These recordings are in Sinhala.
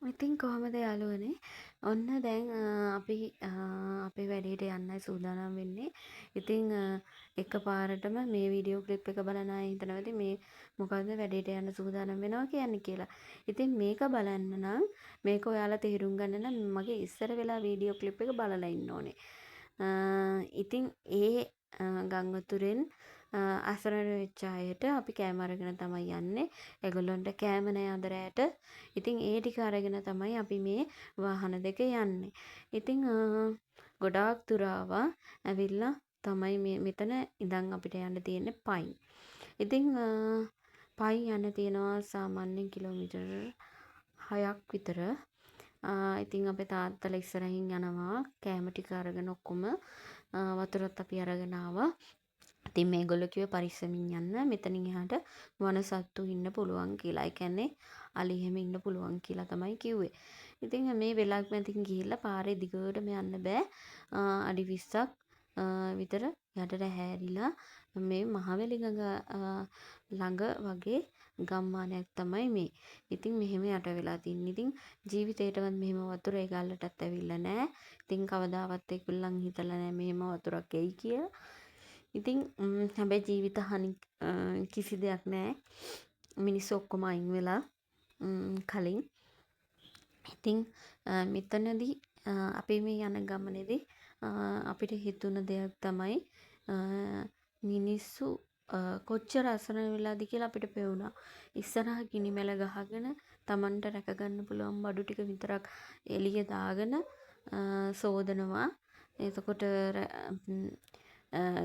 ඉතින් කොහොමද යාළුවනේ ඔන්න දැන් අපේ වැඩේට යන්නයි සූදානම් වෙන්නේ. ඉතින් එක පාරටම මේ වීඩියෝ ක්ලිප් එක බලන අය හිතනවා ඉතින් මේ මොකද්ද වැඩේට යන්න සූදානම් වෙනවා කියන්නේ කියලා. ඉතින් මේක බලන්න නම් මේක ඔයාලා තේරුම් ගන්න නම් මගේ ඉස්සර වෙලා වීඩියෝ ක්ලිප් එක බලලා ඉන්න ඕනේ. ඉතින් ඒ ගංවතුරෙන් අසරණ වෙච්ච අයට අපි කෑම අරගෙන තමයි යන්නේ. ඒගොල්ලන්ට කෑම නෑ අද රෑට. ඉතින් ඒ ටික අරගෙන තමයි අපි මේ වාහන දෙක යන්නේ. ඉතින් ගොඩාක් දුර ඇවිල්ලා තමයි මෙතන ඉඳන් අපිට යන්න තියෙන්නේ පයින්. ඉතින් පයින් යන්න තියෙනවා සාමාන්‍යයෙන් කිලෝමීටර් 6ක් විතර. ඉතින් අපේ තාත්තලා ඉස්සරහින් යනවා කෑම ටික අරගෙන ඔක්කොම වතුරත් අපි අරගෙන ආවා. ඉතින් මේගොල්ලෝ කිව්වේ පරිස්සමින් යන්න. මෙතනින් එහාට වන සත්තු ඉන්න පුළුවන් කියලා. ඒ කියන්නේ අලි එහෙම ඉන්න පුළුවන් කියලා තමයි කිව්වේ. ඉතින් මේ වෙලක් මැදින් ගිහිල්ලා පාරේ දිගටම යන්න බෑ. අඩි 20ක් විතර යටට හැරිලා මේ මහවැලි ගඟ ළඟ වගේ ගම්මානයක් තමයි මේ. ඉතින් මෙහෙම යට වෙලා තින්නේ. ඉතින් ජීවිතේටවත් මෙහෙම වතුර ඒ ගල්ලටත් ඇවිල්ලා නෑ. ඉතින් කවදාවත් ඒගොල්ලන් හිතලා නෑ මෙහෙම වතුරක් එයි කියලා. ඉතින් හැබැයි ජීවිත හනි කිසි දෙයක් නෑ. මිනිස්සු ඔක්කොම අයින් වෙලා කලින්. ඉතින් මෙතනදී අපි මේ යන ගමනේදී අපිට හිතුණ දෙයක් තමයි මිනිස්සු කොච්චර අසරණ වෙලාද කියලා අපිට පෙවුනා. ඉස්සරහ ගිනි මැල ගහගෙන Tamanට රැක ගන්න පුළුවන් බඩු ටික විතරක් එළිය දාගෙන සෝදනවා. එතකොට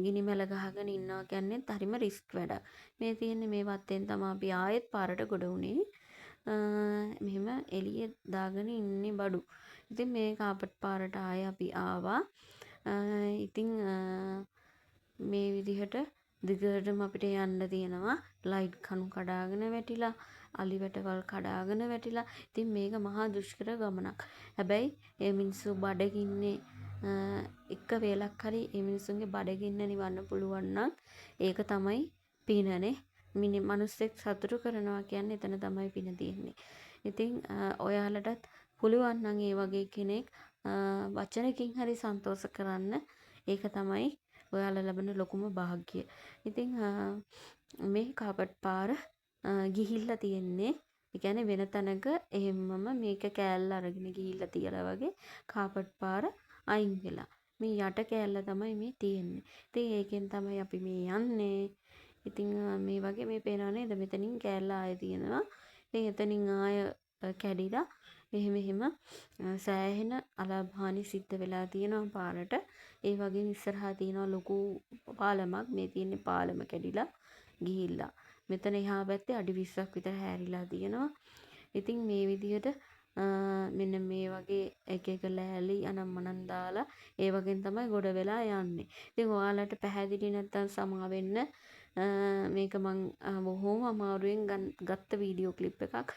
ගිනි මැල ගහගෙන ඉන්නවා කියන්නේ හරිම රිස්ක් වැඩක්. මේ තියෙන්නේ මේ වත්තෙන් තමයි අපි ආයෙත් පාරට ගොඩ වුණේ. මෙහෙම එළිය දාගෙන ඉන්නේ බඩු. ඉතින් මේ කාපට් පාරට ආයෙ අපි ආවා. ඉතින් මේ විදිහට දිගටම අපිට යන්න තියෙනවා. ලයිට් කණු කඩාගෙන වැටිලා, අලි වැටවල් කඩාගෙන වැටිලා. ඉතින් මේක මහා දුෂ්කර ගමනක්. හැබැයි මේ මිනිස්සු බඩගින්නේ එක වේලක් හරි මේ මිනිස්සුන්ගේ බඩගින්න නිවන්න පුළුවන් නම් ඒක තමයි පිනනේ. මිනිස්සෙක් සතුටු කරනවා කියන්නේ එතන තමයි පින තියෙන්නේ. ඉතින් ඔයාලටත් පුළුවන් නම් ඒ වගේ කෙනෙක් වචනකින් හරි සන්තෝෂ කරන්න. ඒක තමයි ඔයාලා ලබන ලොකුම වාසනාව. ඉතින් මේ කාපට් පාර ගිහිල්ලා තියෙන්නේ. ඒ කියන්නේ වෙන තැනක එහෙම්මම මේක කෑල්ල අරගෙන ගිහිල්ලා තියලා වගේ කාපට් පාර අයින් වෙලා. මේ යට කෑල්ල තමයි මේ තියෙන්නේ. ඉතින් ඒකෙන් තමයි අපි මේ යන්නේ. ඉතින් මේ වගේ මේ පේනව නේද මෙතනින් කෑල්ල ආයෙ තියෙනවා. ඉතින් එතනින් ආය කැඩිලා මෙහෙම සෑහෙන අලාභානි සිද්ධ වෙලා තියෙනවා පාරට. ඒ වගේම ඉස්සරහා තියෙනවා ලොකු පාලමක්. මේ තියෙන්නේ පාලම කැඩිලා ගිහිල්ලා. මෙතන එහා පැත්තේ අඩි 20ක් විතර හැරිලා තියෙනවා. ඉතින් මේ විදිහට මෙන්න මේ වගේ එක ලෑලි අනම්මනම් දාලා ඒ වගේන් තමයි ගොඩ වෙලා යන්නේ. ඉතින් ඔයාලට පැහැදිලි නැත්තම් සමා වෙන්න මේක මං බොහොම අමාරුවෙන් ගත්ත වීඩියෝ ක්ලිප් එකක්.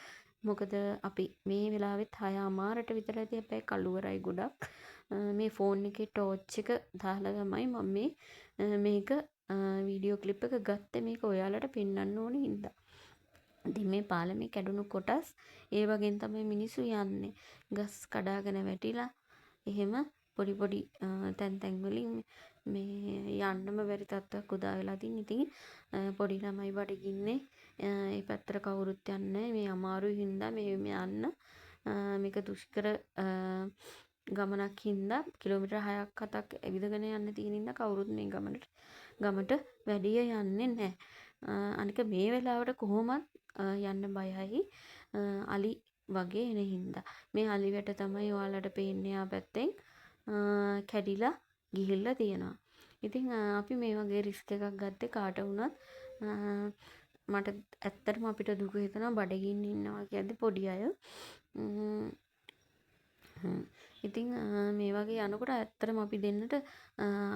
මොකද අපි මේ වෙලාවෙත් 6:00 විතර ඇති. හැබැයි කළුවරයි ගොඩක්. මේ ෆෝන් එකේ ටෝච් එක දාලා තමයි මම මේක වීඩියෝ ක්ලිප් එක ගත්තේ. මේක ඔයාලට පෙන්වන්න ඕනේ හින්දා. ඉතින් මේ පාලමේ කැඩුණු කොටස් ඒ වගේන් තමයි මිනිස්සු යන්නේ. ගස් කඩාගෙන වැටිලා එහෙම පොඩි පොඩි තැන් වලින් මේ යන්නම බැරි තත්ත්වයක් උදා වෙලා තින්. ඉතින් පොඩි ළමයි බඩගින්නේ ඒ පැත්තට කවුරුත් යන්නේ මේ අමාරුයි හින්දා මේ යන්න මේක දුෂ්කර ගමනක් හින්දා කිලෝමීටර් 6ක් 7ක් ඇවිදගෙන යන්න තියෙන හින්දා කවුරුත් මේ ගමට වැඩිය යන්නේ නැහැ. අනික මේ වෙලාවට කොහොමත් යන්න බයයි අලි වගේ එන හින්දා. මේ අලි වැට තමයි ඔයාලට පේන්නේ ආ පැත්තෙන් කැඩිලා ගිහිල්ලා තියෙනවා. ඉතින් අපි මේ වගේ රිස්ක් එකක් ගත්තේ කාට වුණත් මට ඇත්තටම අපිට දුක හිතෙනවා බඩගින්න ඉන්නවා කියද්දි පොඩි අය. ඉතින් මේ වගේ යනකොට ඇත්තටම අපි දෙන්නට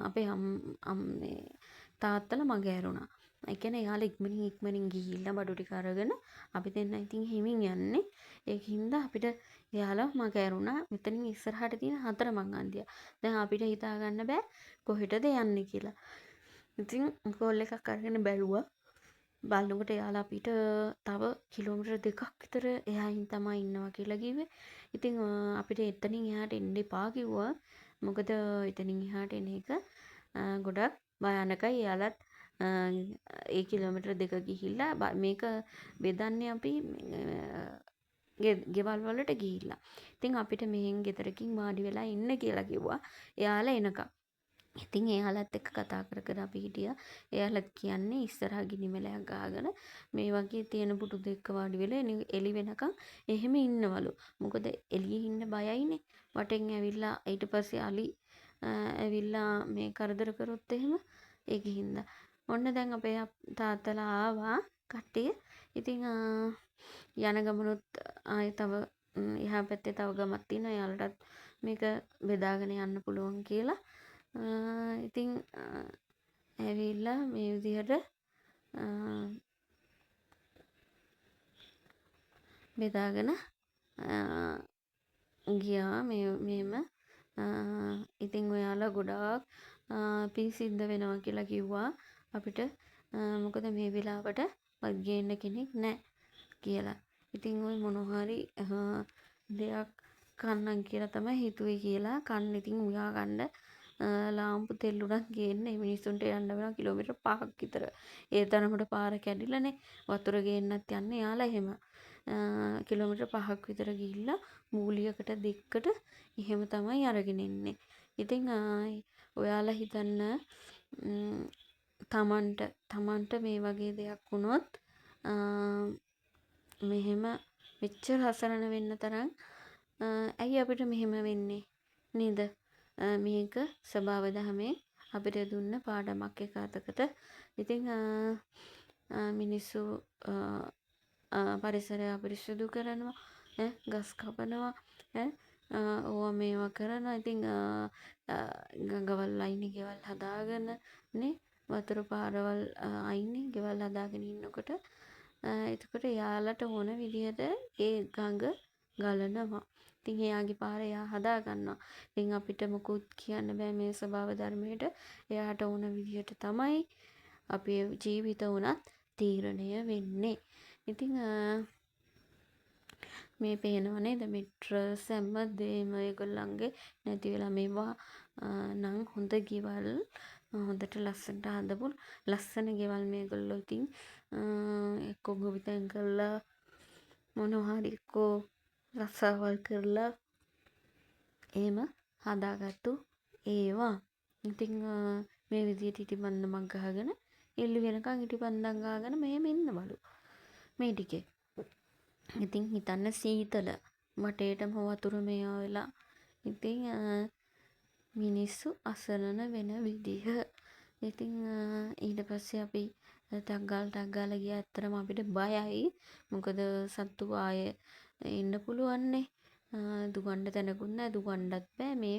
අපේ තාත්තලා මග ඇරුණා. ඒ කියන්නේ එයාලා ඉක්මනින් ගිහිල්ලා බඩු ටික අරගෙන අපි දෙන්න ඉතින් හිමින් යන්නේ. ඒකින්ද අපිට එයාලා මග ඇරුණා. මෙතනින් ඉස්සරහට තියෙන 4 මං හන්දිය. දැන් අපිට හිතා ගන්න බෑ කොහෙටද යන්නේ කියලා. ඉතින් කෝල් එකක් අරගෙන බැලුවා. බලනකොට එයාලා අපිට තව කිලෝමීටර් 2ක් විතර එහායින් තමයි ඉන්නවා කියලා කිව්වේ. ඉතින් අපිට එතනින් එහාට එන්න එපා කිව්වා. මොකද එතනින් එහාට එන එක ගොඩක් භයානකයි. එයාලත් ඒ කිලෝමීටර් 2 ගිහිල්ලා මේක බෙදන්නේ අපි ගෙවල් වලට ගිහිල්ලා. ඉතින් අපිට මෙහෙන් ගෙදරකින් වාඩි වෙලා ඉන්න කියලා කිව්වා. එයාලා එනකම්. ඉතින් එයාලත් එක්ක කතා කර කර අපි හිටියා. එයාලත් කියන්නේ ඉස්සරහා ගිනි මැලයක් ගහගෙන මේ වගේ තියෙන පුටු දෙක වාඩි වෙලා එළි වෙනකන් එහෙම ඉන්නවලු. මොකද එළියේ ඉන්න බයයිනේ. වටෙන් ඇවිල්ලා ඊට පස්සේ අලි ඇවිල්ලා මේ කරදර කරොත් එහෙම ඒකින්ද. ඔන්න දැන් අපේ තාත්තලා ආවා කට්ටිය. ඉතින් යන ගමනොත් ආයෙ තව එහා පැත්තේ තව ගමක් තියෙනවා. එයාලටත් මේක බෙදාගෙන යන්න පුළුවන් කියලා. ඉතින් ඇවිල්ලා මේ විදිහට බෙදාගෙන ගියා මෙහෙම. ඉතින් ඔයාලා ගොඩාක් පින් සිද්ධ වෙනවා කියලා කිව්වා අපිට. මොකද මේ වෙලාවට වත් ගේන්න කෙනෙක් නැහැ කියලා. ඉතින් ওই මොනවා හරි දෙයක් කන්නම් කියලා තමයි හිතුවේ කියලා. කන්න ඉතින් උයා ගන්න ලාම්පු තෙල් උනත් ගේන්න මේ මිනිස්සුන්ට යන්න වෙනවා කිලෝමීටර් 5ක් විතර. ඒ තරමට පාර කැඩිලානේ. වතුර ගේන්නත් යන්නේ යාලා එහෙම. කිලෝමීටර් 5ක් විතර ගිහිල්ලා මූලියකට දෙකට එහෙම තමයි අරගෙන ඉන්නේ. ඉතින් ඔයාලා හිතන්න තමන්ට මේ වගේ දෙයක් වුණොත් මෙහෙම මෙච්චර හසරණ වෙන්න තරම් ඇයි අපිට මෙහෙම වෙන්නේ නේද? මේක ස්වභාව දහමේ අපිට දුන්න පාඩමක් එක අතකට. ඉතින් මිනිස්සු පරිසරය අපිරිසිදු කරනවා, ගස් කපනවා, ඕවා මේවා කරනවා. ඉතින් ගඟවල් අයිනේ ගෙවල් හදාගෙන නේ වතුර පාරවල් අයිනේ ගෙවල් හදාගෙන ඉන්නකොට එතකොට යාලට ඕන විදිහට ඒ ගඟ ගලනවා. ඉතින් එයාගේ පාර එයා හදා ගන්නවා. ඉතින් අපිට මොකුත් කියන්න බෑ මේ ස්වභාව ධර්මයට. එයාට ඕන විදිහට තමයි අපේ ජීවිත උනත් තීරණය වෙන්නේ. ඉතින් මේ පේනව නේද මෙට්‍රස් හැමදේම ඒගොල්ලන්ගේ නැති වෙලා මේවා නම් හොඳ ගෙවල් හොඳට ලස්සනට හදපු ලස්සන ගෙවල් මේගොල්ලෝ ඉතින් එක්කෝ ගොවිතැන් කරලා මොනවා හරි එක්කෝ රස්සාවල් කරලා එහෙම හදාගත්තු ඒවා. ඉතින් මේ විදිහට ඉටිපන්දමක් ගහගෙන එළි වෙනකන් ඉටිපන්දම් ගහගෙන මෙහෙම ඉන්නවලු මේ ටිකේ. ඉතින් හිතන්න සීතල වටේටම වතුර මේවා වෙලා. ඉතින් මිනිස්සු අසරණ වෙන විදිහ. ඉතින් ඊට පස්සේ අපි ටක් ගාලා ගියා. ඇත්තටම අපිට බයයි. මොකද සත්තු ආයේ ඉන්න පුළුවන්නේ. දුගන්න තැනකුත් නැහැ. දුගන්නත් බෑ. මේ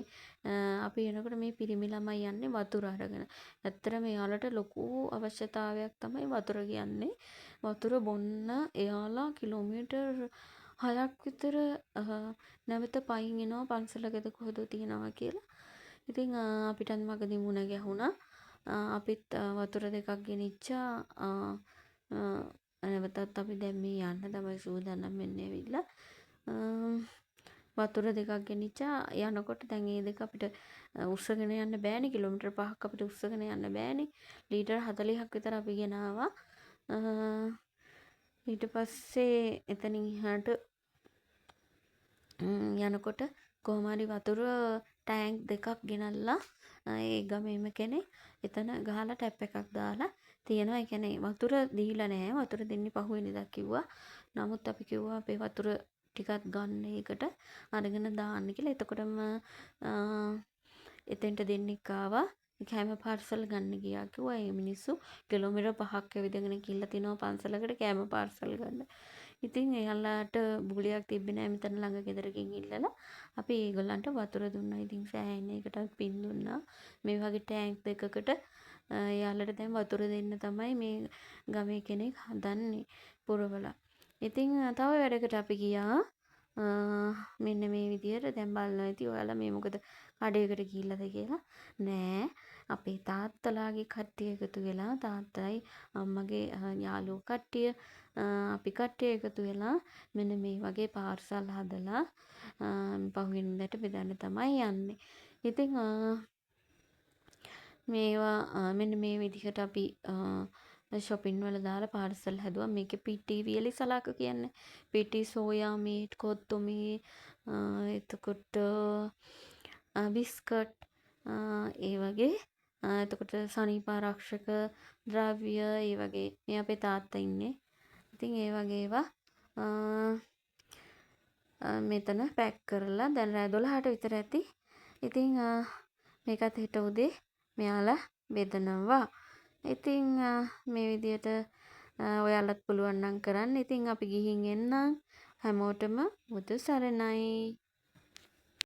අපි එනකොට මේ පිරිමි ළමයි යන්නේ වතුර අරගෙන. ඇත්තටම එයාලට ලොකු අවශ්‍යතාවයක් තමයි වතුර කියන්නේ. වතුර බොන්න එයාලා කිලෝමීටර් 6ක් විතර නැවත පයින් එනවා පන්සලකද කොහෙද තියනවා කියලා. ඉතින් අපිටත් මගදී මුණ ගැහුණා. අපිත් වතුර දෙකක් ගෙනිච්චා. නැවතත් අපි දැන් මේ යන්න තමයි සූදානම් වෙන්නේ ඇවිල්ලා. වතුර දෙකක් ගෙනිච්චා. යනකොට දැන් මේ දෙක අපිට උස්සගෙන යන්න බෑනේ. කිලෝමීටර් 5ක් අපිට උස්සගෙන යන්න බෑනේ. ලීටර් 40ක් විතර අපි ගෙනාවා. ඊට පස්සේ එතනින් එහාට යනකොට කොහොම හරි වතුර ටැංක් දෙකක් ගෙනල්ලා ඒ ගමේම කෙනෙක් එතන ගහලා ටැප් එකක් දාලා තියෙනවා. ඒ කියන්නේ වතුර දීලා නැහැ. වතුර දෙන්නේ පහුවෙනිදා කිව්වා. නමුත් අපි කිව්වා අපේ වතුර ටිකක් ගන්න එකට අරගෙන දාන්න කියලා. එතකොටම එතෙන්ට දෙන්නෙක් ආවා. කෑම පාර්සල් ගන්න ගියා කිව්වා. ඒ මිනිස්සු කිලෝමීටර් 5ක් ඇවිදගෙන ගිහිල්ලා තිනවා පන්සලකට කෑම පාර්සල් ගන්න. ඉතින් එයාලට බුලියක් තිබ්බේ නැහැ මෙතන ළඟ ගෙදරකින් ඉල්ලලා. අපි ඒගොල්ලන්ට වතුර දුන්නා. ඉතින් සෑහෙන එකටත් පින් දුන්නා. මේ වගේ ටැංක් දෙකකට එයාලට දැන් වතුර දෙන්න තමයි මේ ගමේ කෙනෙක් හදන්නේ පුරවලා. ඉතින් තව වැඩකට අපි ගියා. මෙන්න මේ විදියට දැන් බලනවා ඇති ඔයාලා මේ මොකද කඩේකට ගිහිල්ලාද කියලා. නෑ අපේ තාත්තලාගේ කට්ටිය එකතු වෙලා තාත්තයි අම්මගේ යාළුවෝ කට්ටිය අපි කට්ටිය එකතු වෙලා මෙන්න මේ වගේ පාර්සල් හදලා පහුවෙනිදාට බෙදන්න තමයි යන්නේ. ඉතින් මේවා මෙන්න මේ විදිහට අපි ෂොපින් වල දාලා පාර්සල් හැදුවා. මේකේ පිටි වියලි සලාක කියන්නේ. පිටි සෝයා මීට් කොත්තුමී එතකොට බිස්කට් ඒ වගේ එතකොට සනීපාරක්ෂක ද්‍රව්‍ය ඒ වගේ මේ අපේ තාත්තා ඉන්නේ. ඉතින් ඒ වගේ ඒවා මෙතන පැක් කරලා දැන් රෑ 12ට විතර ඇති. ඉතින් මේකත් හෙට උදේ මෙයාලා බෙදනවා. ඉතින් මේ විදියට ඔයාලත් පුළුවන් නම් කරන්න. ඉතින් අපි ගිහින් එන්නම්. හැමෝටම බුදු සරණයි.